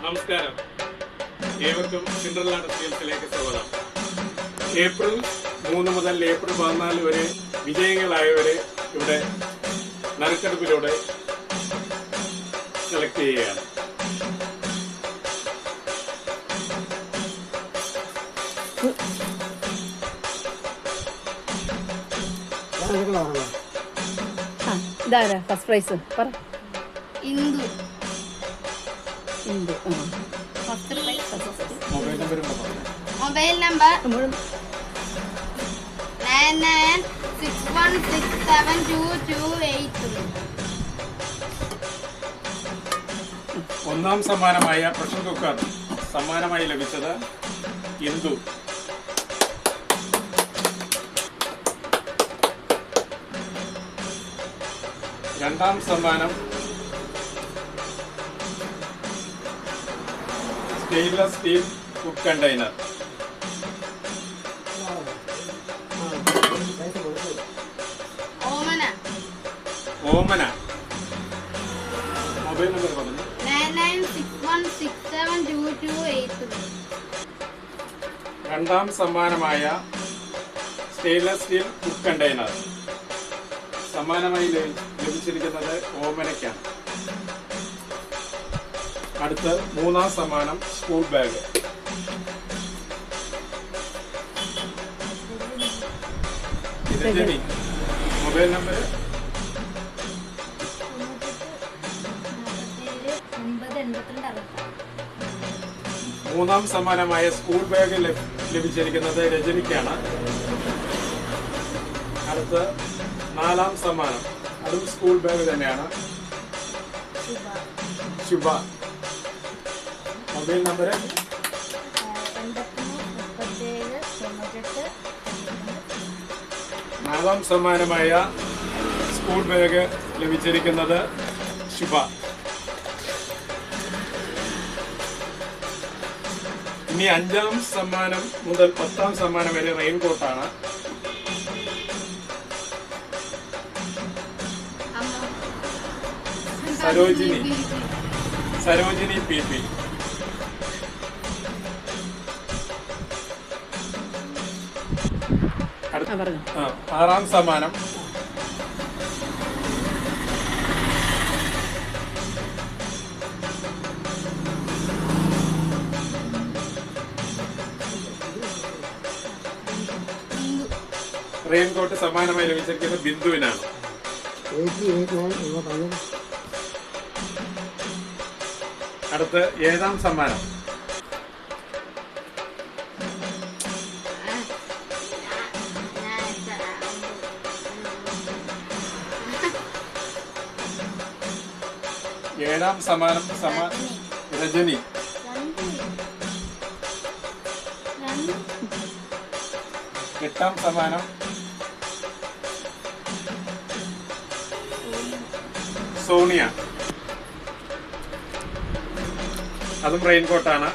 നമസ്കാരം, ഏവർക്കും സിൻഡ്രല്ല ടെക്സ്റ്റൈൽസിലേക്ക് സ്വാഗതം. ഏപ്രിൽ 3 മുതൽ ഏപ്രിൽ 14 വരെ വിജയികളായവരെ ഇവിടെ നറുക്കെടുപ്പിലൂടെ സെലക്ട് ചെയ്യുകയാണ്. ഇതാരാ ഫസ്റ്റ് പ്രൈസ്? പറ. Indu. Indu. First prize. Mobile number mobile number 9961672283. ഒന്നാം സമ്മാനമായ പ്രഷർ കുക്കർ സമ്മാനമായി ലഭിച്ചത് ഇന്ദു. രണ്ടാം സമ്മാനം stainless steel cook container. Omana. Omana. Mobile number പറഞ്ഞു. 9961672283. രണ്ടാം സമ്മാനമായ സ്റ്റെയിൻലെസ് സ്റ്റീൽ കുക്ക് കണ്ടെയ്നർ സമ്മാനമായി ലഭിച്ചിരിക്കുന്നത് ഓമനയ്ക്കാണ്. അടുത്ത് മൂന്നാം സമ്മാനം school bag. Rajani. Mobile number 97 മൂന്നാം സമ്മാനമായ സ്കൂൾ ബാഗ് ലഭിച്ചിരിക്കുന്നത് രജനിക്കാണ്. അടുത്ത് നാലാം സമ്മാനം, അതും സ്കൂൾ ബാഗ് തന്നെയാണ്, ശുഭ. Mobile number 833798. നാലാം സമ്മാനമായ സ്കൂൾ ബാഗ് ലഭിച്ചിരിക്കുന്നത് ശുഭ. ഇനി അഞ്ചാം സമ്മാനം മുതൽ 10ാം സമ്മാനം വരെ റെയിൻകോട്ടാണ്. Sarojini P P. ആറാം സമ്മാനം റെയിൻകോട്ട് സമ്മാനമായി ലഭിച്ചിരിക്കുന്നത് ബിന്ദുവിനാണ്. അടുത്ത് 7ാം സമ്മാനം രജനി. 8ാം സമ്മാനം സോണിയ, അതും റെയിൻകോട്ടാണ്.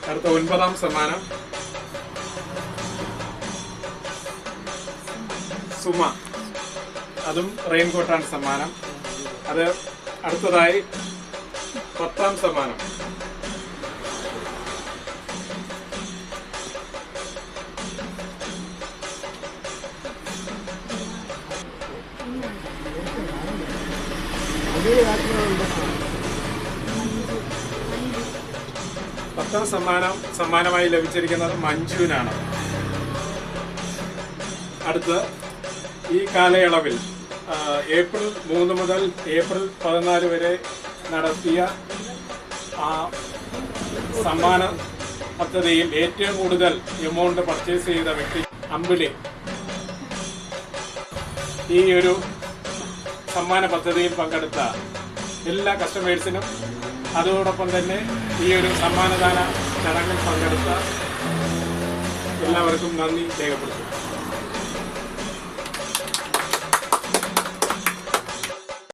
അടുത്ത 9ാം സമ്മാനം സുമ, അതും റെയിൻകോട്ടാണ് സമ്മാനം. അത് അടുത്തതായി 10ാം സമ്മാനം സമ്മാനമായി ലഭിച്ചിരിക്കുന്നത് മഞ്ജുവിനാണ്. അടുത്ത് ഈ കാലയളവിൽ ഏപ്രിൽ 3 മുതൽ ഏപ്രിൽ 14 വരെ നടത്തിയ സമ്മാന പദ്ധതിയിൽ ഏറ്റവും കൂടുതൽ എമൗണ്ട് പർച്ചേസ് ചെയ്ത വ്യക്തി അമ്പിളി. ഈ ഒരു സമ്മാന പദ്ധതിയിൽ പങ്കെടുത്ത എല്ലാ കസ്റ്റമേഴ്സിനും അതോടൊപ്പം തന്നെ ഈ ഒരു സമ്മാനദാന ചടങ്ങിൽ പങ്കെടുത്ത എല്ലാവർക്കും നന്ദി രേഖപ്പെടുത്തുന്നു.